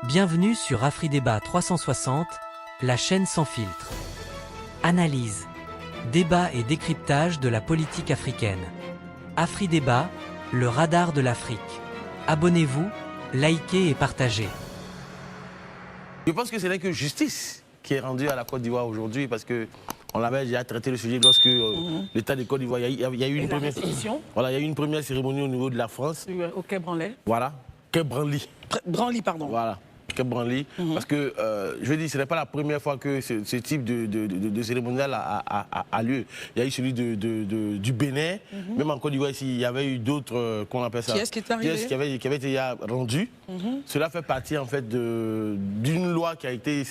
Bienvenue sur AfriDébat 360, la chaîne sans filtre. Analyse, débat et décryptage de la politique africaine. AfriDébat, le radar de l'Afrique. Abonnez-vous, likez et partagez. Je pense que ce n'est que justice qui est rendue à la Côte d'Ivoire aujourd'hui parce qu'on avait déjà traité le sujet lorsque l'État de Côte d'Ivoire, il y a eu une première, voilà, il y a eu une première cérémonie au niveau de la France. Au Quai Branly. Voilà, Quai Branly. Branly, pardon. Voilà. Branly, parce que je veux dire, ce n'est pas la première fois que ce type de cérémonial a lieu. Il y a eu celui du Bénin, même en Côte d'Ivoire ici, il y avait eu d'autres, qu'on appelle ça, pièces qui est arrivé, qui avaient été rendues. Cela fait partie en fait d'une loi qui a été,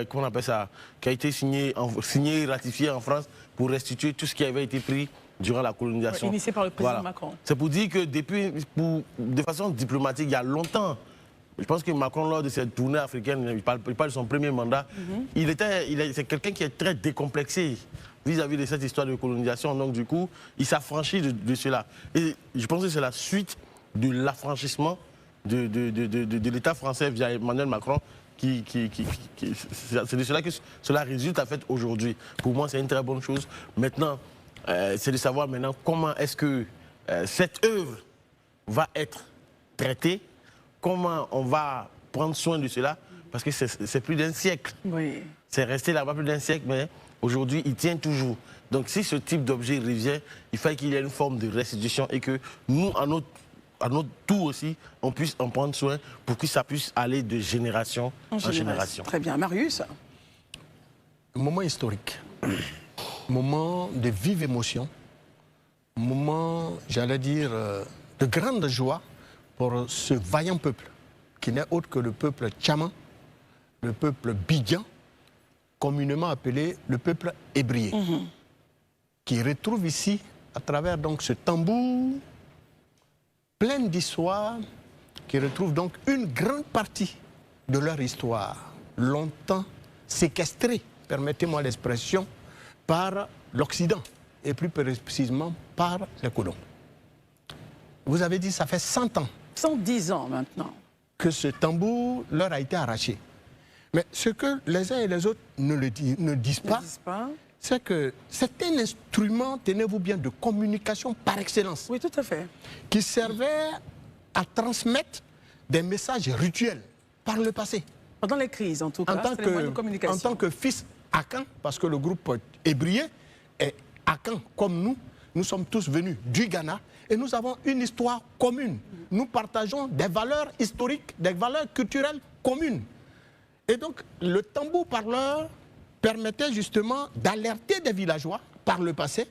qu'on appelle ça, qui a été signée et ratifiée en France pour restituer tout ce qui avait été pris durant la colonisation. Initié par le président Macron. C'est pour dire que depuis, de façon diplomatique, il y a longtemps. Je pense que Macron, lors de cette tournée africaine, il parle de son premier mandat, c'est quelqu'un qui est très décomplexé vis-à-vis de cette histoire de colonisation. Donc du coup, il s'affranchit de cela. Et je pense que c'est la suite de l'affranchissement de l'État français via Emmanuel Macron c'est de cela que cela résulte en fait aujourd'hui. Pour moi, c'est une très bonne chose. Maintenant, c'est de savoir maintenant comment est-ce que cette œuvre va être traitée. Comment on va prendre soin de cela? Parce que c'est plus d'un siècle. Oui. C'est resté là-bas plus d'un siècle, mais aujourd'hui, il tient toujours. Donc si ce type d'objet revient, il faut qu'il y ait une forme de restitution et que nous, à notre tour aussi, on puisse en prendre soin pour que ça puisse aller de génération en génération. Très bien. Marius? Moment historique, moment de vive émotion, moment, j'allais dire, de grande joie pour ce vaillant peuple, qui n'est autre que le peuple tchaman, le peuple bidjan, communément appelé le peuple ébrié, qui retrouve ici, à travers donc ce tambour plein d'histoire, qui retrouve donc une grande partie de leur histoire, longtemps séquestrée, permettez-moi l'expression, par l'Occident, et plus précisément par les colons. Vous avez dit, ça fait 100 ans. 110 ans maintenant. Que ce tambour leur a été arraché. Mais ce que les uns et les autres ne disent pas, c'est que c'est un instrument, tenez-vous bien, de communication par excellence. Oui, tout à fait. Qui servait à transmettre des messages rituels par le passé. Pendant les crises, en tout cas, en tant que fils Akan, parce que le groupe ébrié est Akan comme nous sommes tous venus du Ghana et nous avons une histoire commune. Nous partageons des valeurs historiques, des valeurs culturelles communes. Et donc, le tambour parleur permettait justement d'alerter des villageois par le passé,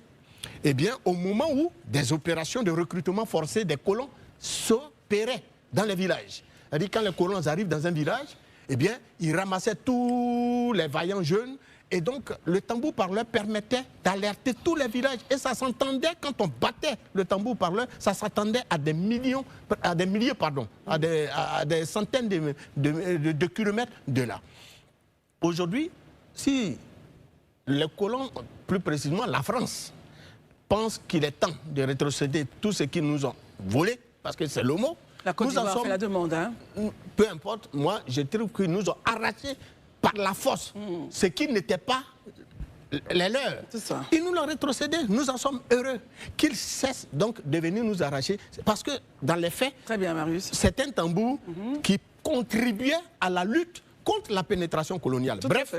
eh bien, au moment où des opérations de recrutement forcé des colons s'opéraient dans les villages. C'est-à-dire, quand les colons arrivent dans un village, eh bien, ils ramassaient tous les vaillants jeunes. Et donc, le tambour parleur permettait d'alerter tous les villages. Et ça s'entendait, quand on battait le tambour parleur, ça s'attendait à des milliers, à des centaines de kilomètres de là. Aujourd'hui, si les colons, plus précisément la France, pensent qu'il est temps de rétrocéder tout ce qu'ils nous ont volé, parce que c'est le mot, la Côte d'Ivoire fait la demande. Hein? Peu importe, moi, je trouve qu'ils nous ont arraché par la force, ce qui n'était pas les leurs. Ils nous l'ont rétrocédé, nous en sommes heureux. Qu'ils cessent donc de venir nous arracher, parce que dans les faits, c'est un tambour qui contribuait à la lutte contre la pénétration coloniale. Bref,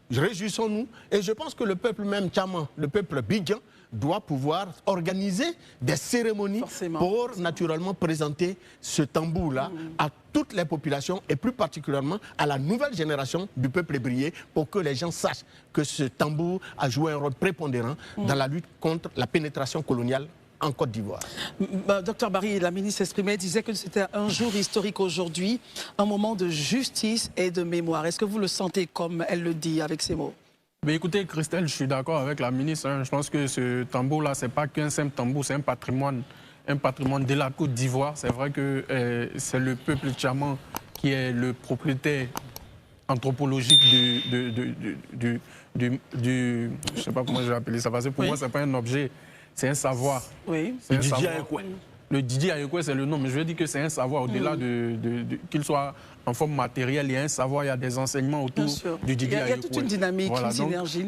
réjouissons-nous, et je pense que le peuple même tchaman, le peuple bidjan, doit pouvoir organiser des cérémonies pour naturellement présenter ce tambour-là à toutes les populations et plus particulièrement à la nouvelle génération du peuple ébrié pour que les gens sachent que ce tambour a joué un rôle prépondérant dans la lutte contre la pénétration coloniale en Côte d'Ivoire. Docteur Barry, la ministre s'exprimait, disait que c'était un jour historique aujourd'hui, un moment de justice et de mémoire. Est-ce que vous le sentez comme elle le dit avec ces mots? Mais écoutez, Christelle, je suis d'accord avec la ministre. Hein. Je pense que ce tambour-là, ce n'est pas qu'un simple tambour, c'est un patrimoine de la Côte d'Ivoire. C'est vrai que c'est le peuple tchaman qui est le propriétaire anthropologique je ne sais pas comment je vais appeler ça, parce que pour moi, ce n'est pas un objet, c'est un savoir. Oui. C'est un savoir. le Didier Ayekwe, c'est le nom, mais je veux dire que c'est un savoir au-delà qu'il soit en forme matérielle, il y a un savoir, il y a des enseignements autour du Didier Ayekwe. Il y a toute une dynamique, une synergie.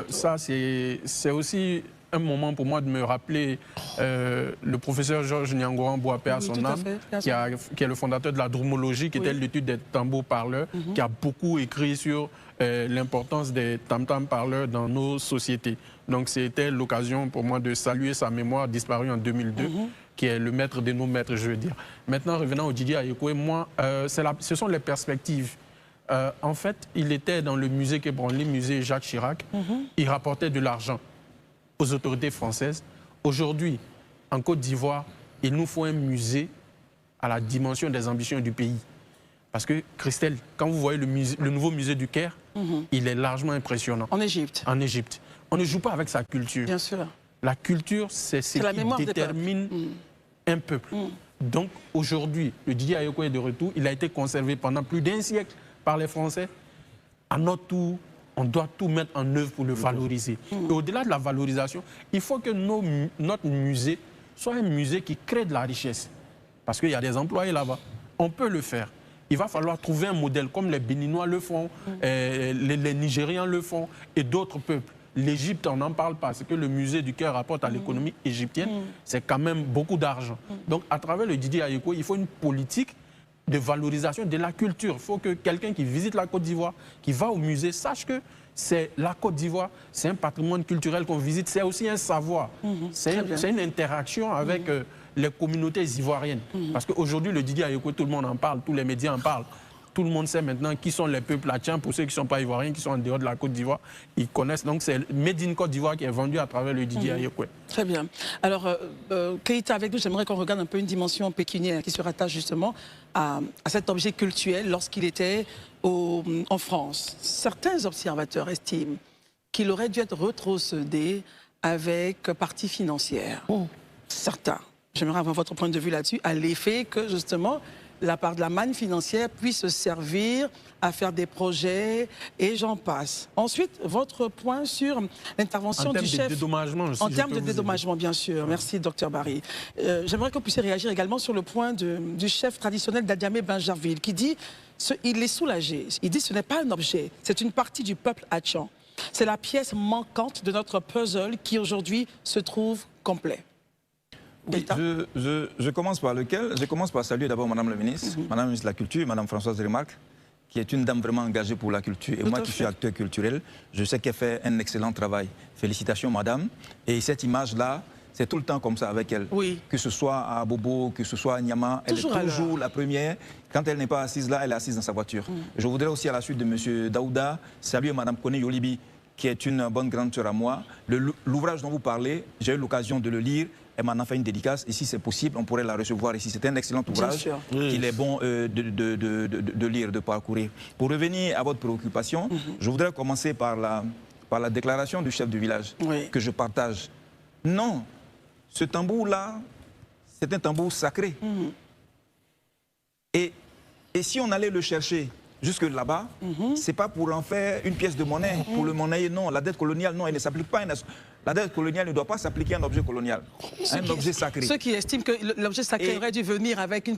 Ça, c'est aussi un moment pour moi de me rappeler le professeur Georges Niangoran Boapé à son âme, qui est le fondateur de la dromologie, qui était l'étude des tambours parleurs, qui a beaucoup écrit sur l'importance des tam-tam parleurs dans nos sociétés. Donc c'était l'occasion pour moi de saluer sa mémoire disparue en 2002, qui est le maître de nos maîtres, je veux dire. Maintenant, revenant au Didier Ayekwe, moi, ce sont les perspectives. En fait, il était dans le musée Quai Branly, musée Jacques Chirac. Il rapportait de l'argent aux autorités françaises. Aujourd'hui, en Côte d'Ivoire, il nous faut un musée à la dimension des ambitions du pays. Parce que, Christelle, quand vous voyez le nouveau musée du Caire, il est largement impressionnant. En Égypte. En Égypte. On ne joue pas avec sa culture. Bien sûr. La culture, c'est ce qui détermine un peuple. Donc, aujourd'hui, le Didier Ayekwe est de retour. Il a été conservé pendant plus d'1 siècle par les Français. À notre tour, on doit tout mettre en œuvre pour le valoriser. Et au-delà de la valorisation, il faut que notre musée soit un musée qui crée de la richesse. Parce qu'il y a des employés là-bas. On peut le faire. Il va falloir trouver un modèle comme les Béninois le font, les Nigérians le font et d'autres peuples. L'Égypte, on n'en parle pas. Ce que le musée du Caire rapporte à l'économie égyptienne, c'est quand même beaucoup d'argent. Donc, à travers le Didier Ayekwe, il faut une politique de valorisation de la culture. Il faut que quelqu'un qui visite la Côte d'Ivoire, qui va au musée, sache que c'est la Côte d'Ivoire, c'est un patrimoine culturel qu'on visite, c'est aussi un savoir. C'est une interaction avec les communautés ivoiriennes. Parce qu'aujourd'hui, le Didier Ayekwe, tout le monde en parle, tous les médias en parlent. Tout le monde sait maintenant qui sont les peuples latins. Pour ceux qui ne sont pas ivoiriens, qui sont en dehors de la Côte d'Ivoire, ils connaissent. Donc c'est Made in Côte d'Ivoire qui est vendu à travers le Didier Ayekwe. Très bien. Alors, Keïta, avec nous, j'aimerais qu'on regarde un peu une dimension pécuniaire qui se rattache justement à cet objet cultuel lorsqu'il était en France. Certains observateurs estiment qu'il aurait dû être retrocédé avec partie financière. Certains. J'aimerais avoir votre point de vue là-dessus, à l'effet que justement la part de la manne financière puisse servir à faire des projets et j'en passe. Ensuite, votre point sur l'intervention du chef... En termes de dédommagement, bien sûr. Merci, Dr Barry. J'aimerais que vous puissiez réagir également sur le point du chef traditionnel d'Adiamé Benjarville qui dit, il est soulagé, il dit ce n'est pas un objet, c'est une partie du peuple hatchant. C'est la pièce manquante de notre puzzle qui aujourd'hui se trouve complet. Oui, je commence par lequel? Je commence par saluer d'abord Madame la ministre, Madame la ministre de la Culture, Madame Françoise Remarque, qui est une dame vraiment engagée pour la culture. Et moi qui suis acteur culturel, je sais qu'elle fait un excellent travail. Félicitations Madame. Et cette image-là, c'est tout le temps comme ça avec elle. Oui. Que ce soit à Bobo, que ce soit à Niama, elle est toujours la première. Quand elle n'est pas assise là, elle est assise dans sa voiture. Je voudrais aussi à la suite de M. Daouda saluer Madame Kone Yolibi, qui est une bonne grande sœur à moi. L'ouvrage dont vous parlez, j'ai eu l'occasion de le lire. Elle m'en a fait une dédicace. Et si c'est possible, on pourrait la recevoir ici. C'est un excellent ouvrage qu'il est bon de lire, de parcourir. Pour revenir à votre préoccupation, je voudrais commencer par la déclaration du chef du village que je partage. Non, ce tambour-là, c'est un tambour sacré. Et si on allait le chercher jusque là-bas, c'est pas pour en faire une pièce de monnaie, pour le monnayer, non. La dette coloniale, non, elle ne s'applique pas. La dette coloniale ne doit pas s'appliquer à un objet colonial, un objet sacré. Ceux qui estiment que l'objet sacré aurait dû venir avec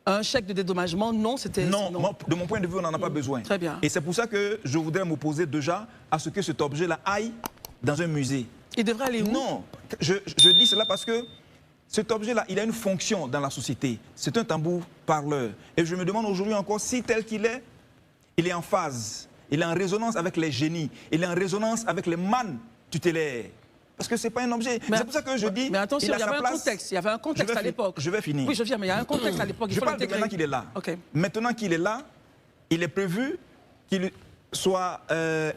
un chèque de dédommagement, non, c'était... Non, de mon point de vue, on n'en a pas besoin. Très bien. Et c'est pour ça que je voudrais m'opposer déjà à ce que cet objet-là aille dans un musée. Il devrait aller où? Non, je dis cela parce que cet objet-là, il a une fonction dans la société. C'est un tambour parleur. Et je me demande aujourd'hui encore si tel qu'il est, il est en phase, il est en résonance avec les génies, il est en résonance avec les mannes tutélaires. Parce que ce n'est pas un objet. C'est pour ça que je dis... Mais attention, il y avait un contexte à l'époque. Je vais finir. Oui, je viens, mais il y a un contexte à l'époque. Je parle de maintenant qu'il est là. Maintenant qu'il est là, il est prévu qu'il soit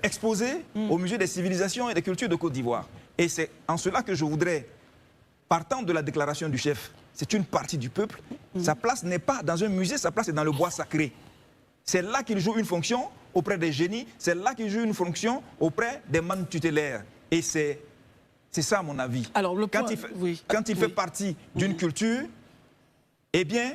exposé au Musée des civilisations et des cultures de Côte d'Ivoire. Et c'est en cela que je voudrais, partant de la déclaration du chef, c'est une partie du peuple, sa place n'est pas dans un musée, sa place est dans le bois sacré. C'est là qu'il joue une fonction auprès des génies, c'est là qu'il joue une fonction auprès des mannes tutélaires. Et c'est ça, à mon avis. Alors, quand il fait partie d'une culture, eh bien,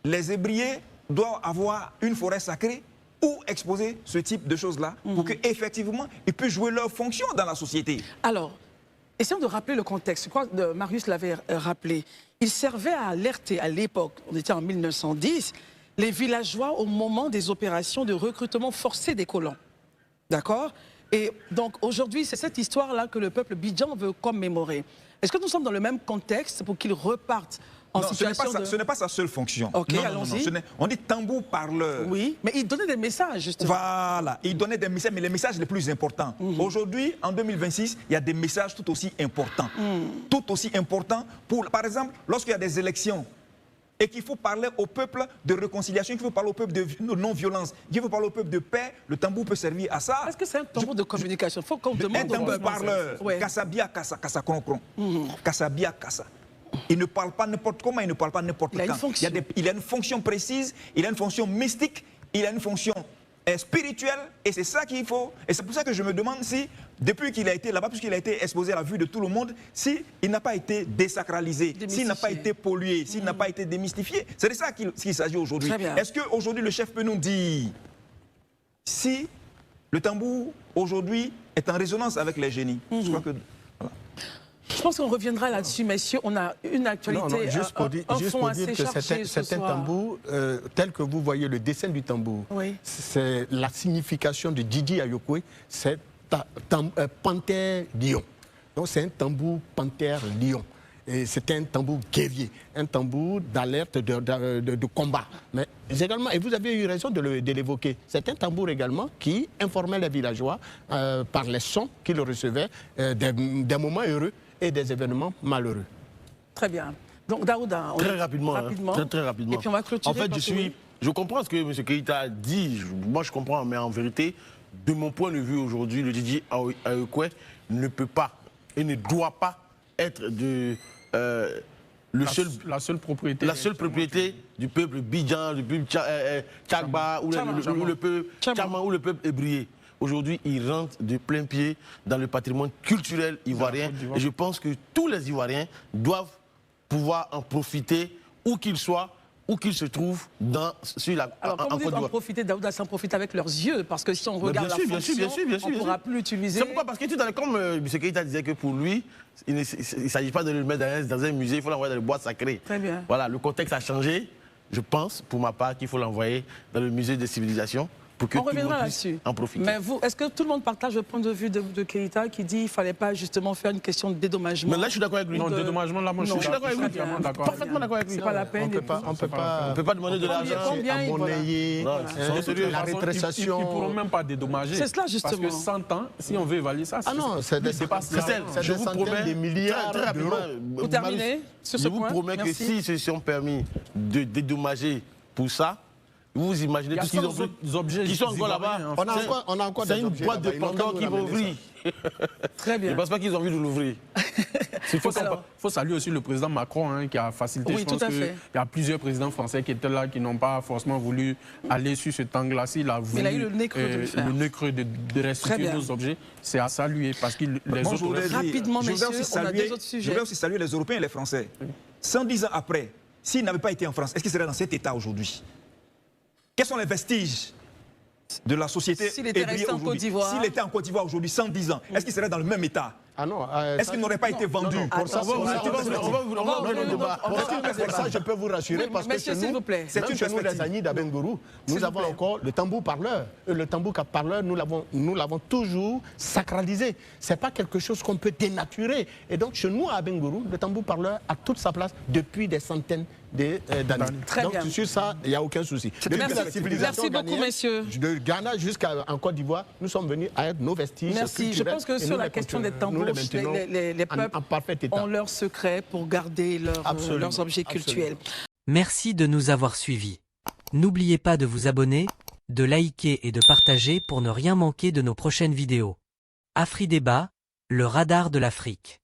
les ébriers doivent avoir une forêt sacrée ou exposer ce type de choses-là pour qu'effectivement, ils puissent jouer leur fonction dans la société. Alors, essayons de rappeler le contexte. Je crois que Marius l'avait rappelé. Il servait à alerter à l'époque, on était en 1910, les villageois au moment des opérations de recrutement forcé des colons. D'accord? Et donc aujourd'hui, c'est cette histoire-là que le peuple bidjan veut commémorer. Est-ce que nous sommes dans le même contexte pour qu'ils repartent en situation ce n'est pas sa seule fonction. Ok, allons-y. On dit tambour parleur. Oui, mais il donnait des messages, justement. Voilà, il donnait des messages, mais les messages les plus importants. Aujourd'hui, en 2026, il y a des messages tout aussi importants. Tout aussi importants pour, par exemple, lorsqu'il y a des élections, et qu'il faut parler au peuple de réconciliation, qu'il faut parler au peuple de non-violence, qu'il faut parler au peuple de paix, le tambour peut servir à ça. Est-ce que c'est un tambour de communication? Il faut qu'on demande un tambour parleur, Kassabia, Kassa, Kassa, Kron, Kassabia, Kassa. Il ne parle pas n'importe comment, il ne parle pas n'importe quand. Il a une fonction précise, il a une fonction mystique, il a une fonction spirituelle, et c'est ça qu'il faut. Et c'est pour ça que je me demande si, depuis qu'il a été là-bas, puisqu'il a été exposé à la vue de tout le monde, s'il n'a pas été désacralisé, s'il n'a pas été pollué, s'il n'a pas été démystifié. C'est de ça qu'il s'agit aujourd'hui. Est-ce qu'aujourd'hui le chef peut nous dire si le tambour aujourd'hui est en résonance avec les génies? Je crois que... Je pense qu'on reviendra là-dessus, messieurs. On a une actualité, juste pour dire que certains tambours, tel que vous voyez le dessin du tambour, c'est la signification de Didi Ayokwe, c'est panthère lion. Donc c'est un tambour panthère lion. Et c'est un tambour guerrier, un tambour d'alerte, de combat. Mais également, et vous avez eu raison de l'évoquer, c'est un tambour également qui informait les villageois par les sons qu'ils recevaient des moments heureux et des événements malheureux. Très bien. Donc Daouda, très rapidement. Très rapidement. Et puis on va clôturer. En fait, je comprends ce que M. Keïta a dit. Moi, je comprends, mais en vérité, de mon point de vue aujourd'hui, le Didi Ayokwe ne peut pas et ne doit pas être la seule propriété du peuple bidjan, du peuple Tchagba ou le peuple Tchama ou le peuple ébrié. Aujourd'hui, il rentre de plein pied dans le patrimoine culturel ivoirien. Et je pense que tous les Ivoiriens doivent pouvoir en profiter, où qu'ils soient, où qu'ils se trouvent sur la Alors, quand vous dites en profiter, Daouda s'en profite avec leurs yeux, parce que si on regarde la fonction, on ne pourra plus l'utiliser. C'est pourquoi, parce que comme M. Keïta disait que pour lui, il ne s'agit pas de le mettre dans un musée, il faut l'envoyer dans le bois sacré. Très bien. Voilà, le contexte a changé. Je pense, pour ma part, qu'il faut l'envoyer dans le musée des civilisations. Pour que on reviendra là-dessus. En profiter. Mais vous, est-ce que tout le monde partage le point de vue de Keïta qui dit qu'il ne fallait pas justement faire une question de dédommagement? Mais là, je suis d'accord avec lui. Non, dédommagement, là, moi, je suis d'accord avec lui. Parfaitement d'accord avec lui. C'est pas la peine. On ne peut pas demander de l'argent à monnayer, la rétractation. Ils ne pourront même pas dédommager. C'est cela, justement. Parce que 100 ans, si on veut évaluer ça, c'est des centaines de milliards d'euros. Vous terminez sur ce point? Je vous promets que s'ils se sont permis de dédommager pour ça, vous imaginez tous ces objets qui sont encore là-bas. On a encore des objets. C'est une boîte de Pandore qui va ouvrir. Très bien. Je ne pense pas qu'ils ont envie de l'ouvrir. Il faut saluer aussi le président Macron qui a facilité. Oui, je pense qu'il y a plusieurs présidents français qui étaient là, qui n'ont pas forcément voulu aller sur cet angle-là. Il a voulu, il a eu le nez creux de le faire. Le nez creux de restituer nos objets. C'est à saluer parce que les autres... Rapidement, messieurs, on a des autres sujets. Je voudrais aussi saluer les Européens et les Français. 110 ans après, s'ils n'avaient pas été en France, est-ce qu'ils seraient dans cet état aujourd'hui? Quels sont les vestiges de la société s'il était resté en Côte d'Ivoire? S'il était en Côte d'Ivoire aujourd'hui, 110 ans, est-ce qu'il serait dans le même état? Ah non. Est-ce qu'il n'aurait pas été vendu? Pour ça, je peux vous rassurer parce que chez nous, les Agnis d'Abengourou, nous avons encore le tambour parleur. Le tambour parleur, nous l'avons toujours sacralisé. Ce n'est pas quelque chose qu'on peut dénaturer. Et donc, chez nous, à Abengourou, le tambour parleur a toute sa place depuis des centaines d'années. Donc, sur ça, il n'y a aucun souci. Depuis la civilisation merci beaucoup, messieurs. De Ghana jusqu'en Côte d'Ivoire, nous sommes venus à nos vestiges. Merci. Je pense que sur la question des tambours, les peuples ont leurs secrets pour garder leurs objets cultuels. Merci de nous avoir suivis. N'oubliez pas de vous abonner, de liker et de partager pour ne rien manquer de nos prochaines vidéos. Afri Débat, le radar de l'Afrique.